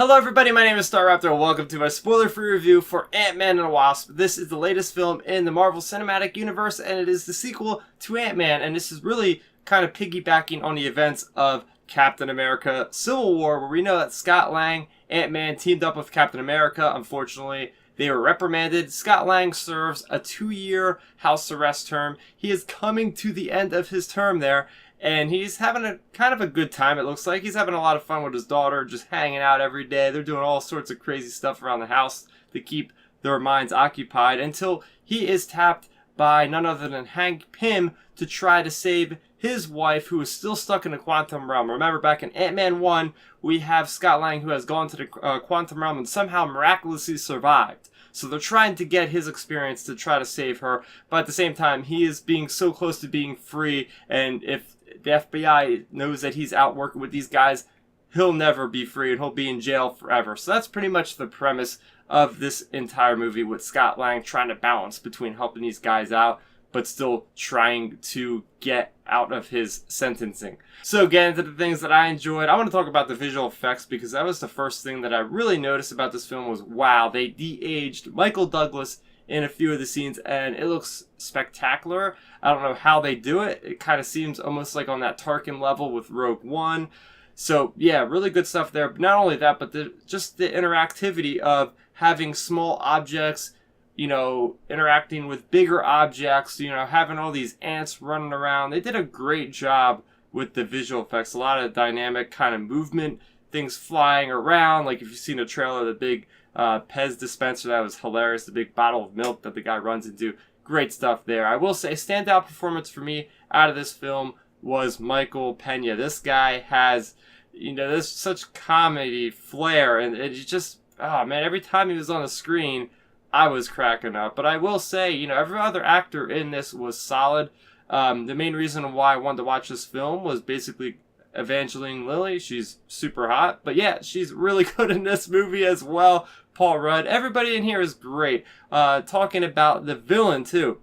Hello everybody, my name is Starrapter and welcome to my spoiler-free review for Ant-Man and the Wasp. This is the latest film in the Marvel Cinematic Universe and it is the sequel to Ant-Man, and this is really kind of piggybacking on the events of Captain America Civil War, where we know that Scott Lang, Ant-Man, teamed up with Captain America. Unfortunately, they were reprimanded. Scott Lang serves a 2-year house arrest term. He is coming to the end of his term there, and he's having a kind of a good time, it looks like. He's having a lot of fun with his daughter, just hanging out every day. They're doing all sorts of crazy stuff around the house to keep their minds occupied until he is tapped by none other than Hank Pym to try to save his wife, who is still stuck in the quantum realm. Remember, back in Ant-Man 1, we have Scott Lang, who has gone to the quantum realm and somehow miraculously survived. So they're trying to get his experience to try to save her, but at the same time, he is being so close to being free, and if the FBI knows that he's out working with these guys, he'll never be free and he'll be in jail forever. So that's pretty much the premise of this entire movie, with Scott Lang trying to balance between helping these guys out but still trying to get out of his sentencing. So getting into the things that I enjoyed, I want to talk about the visual effects, because that was the first thing that I really noticed about this film was, wow, they de-aged Michael Douglas in a few of the scenes, and it looks spectacular. I don't know how they do it. It kind of seems almost like on that Tarkin level with Rogue One. So yeah, really good stuff there. But not only that, but just the interactivity of having small objects, you know, interacting with bigger objects, you know, having all these ants running around. They did a great job with the visual effects. A lot of dynamic kind of movement, things flying around. Like if you've seen a trailer, the big Pez dispenser, that was hilarious. The big bottle of milk that the guy runs into. Great stuff there. I will say, standout performance for me out of this film was Michael Pena. This guy has, you know, there's such comedy flair, and it just, oh man, every time he was on the screen, I was cracking up. But I will say, you know, every other actor in this was solid. The main reason why I wanted to watch this film was basically Evangeline Lilly. She's super hot. But yeah, she's really good in this movie as well. Paul Rudd. Everybody in here is great. Talking about the villain, too.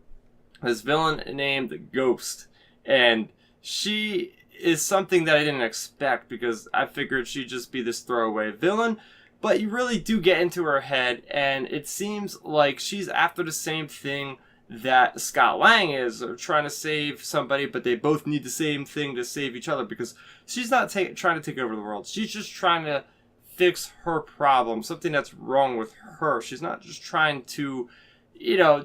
This villain named Ghost. And she is something that I didn't expect, because I figured she'd just be this throwaway villain. But you really do get into her head, and it seems like she's after the same thing that Scott Lang is. They're trying to save somebody, but they both need the same thing to save each other, because she's not trying to take over the world. She's just trying to fix her problem, something that's wrong with her. She's not just trying to, you know,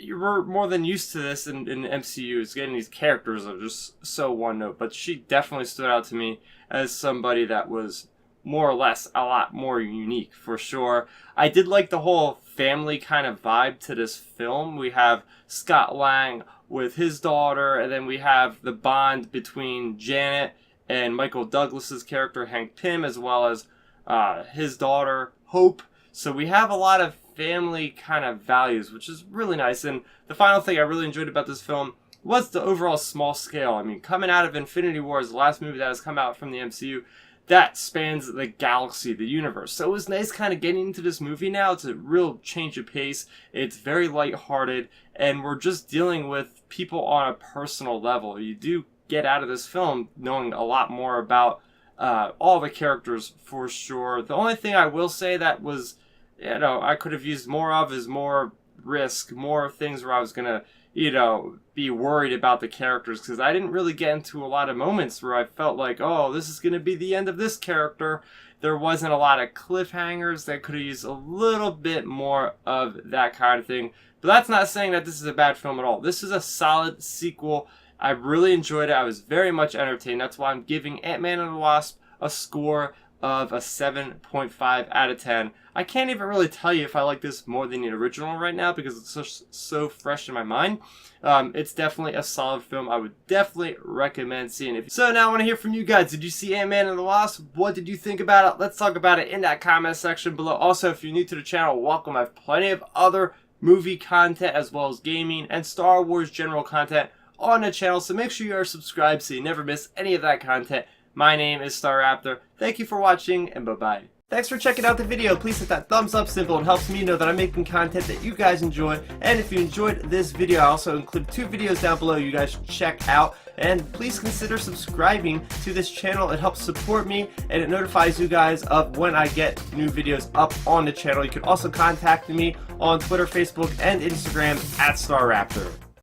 we're more than used to this in MCU. It's getting these characters that are just so one note, but she definitely stood out to me as somebody that was more or less a lot more unique, for sure. I did like the whole family kind of vibe to this film. We have Scott Lang with his daughter, and then we have the bond between Janet and Michael Douglas's character, Hank Pym, as well as his daughter, Hope. So we have a lot of family kind of values, which is really nice. And the final thing I really enjoyed about this film was the overall small scale. I mean, coming out of Infinity War is the last movie that has come out from the MCU that spans the galaxy, the universe. So it was nice kind of getting into this movie now. It's a real change of pace. It's very lighthearted, and we're just dealing with people on a personal level. You do get out of this film knowing a lot more about all the characters, for sure. The only thing I will say that was, you know, I could have used more of is more risk, more things where I was going to, you know, be worried about the characters, because I didn't really get into a lot of moments where I felt like, oh, this is going to be the end of this character. There wasn't a lot of cliffhangers. That could have used a little bit more of that kind of thing. But that's not saying that this is a bad film at all. This is a solid sequel. I really enjoyed it. I was very much entertained. That's why I'm giving Ant-Man and the Wasp a score of a 7.5 out of 10. I can't even really tell you if I like this more than the original right now, because it's just so fresh in my mind. It's definitely a solid film. I would definitely recommend seeing it. So now I want to hear from you guys. Did you see Ant-Man and the Wasp? What did you think about it? Let's talk about it in that comment section below. Also, if you're new to the channel, welcome. I have plenty of other movie content, as well as gaming and Star Wars general content on the channel, so make sure you are subscribed so you never miss any of that content. My name is Starrapter. Thank you for watching, and bye-bye. Thanks for checking out the video. Please hit that thumbs up symbol. It helps me know that I'm making content that you guys enjoy. And if you enjoyed this video, I also include 2 videos down below you guys should check out. And please consider subscribing to this channel. It helps support me and it notifies you guys of when I get new videos up on the channel. You can also contact me on Twitter, Facebook, and Instagram at Starrapter.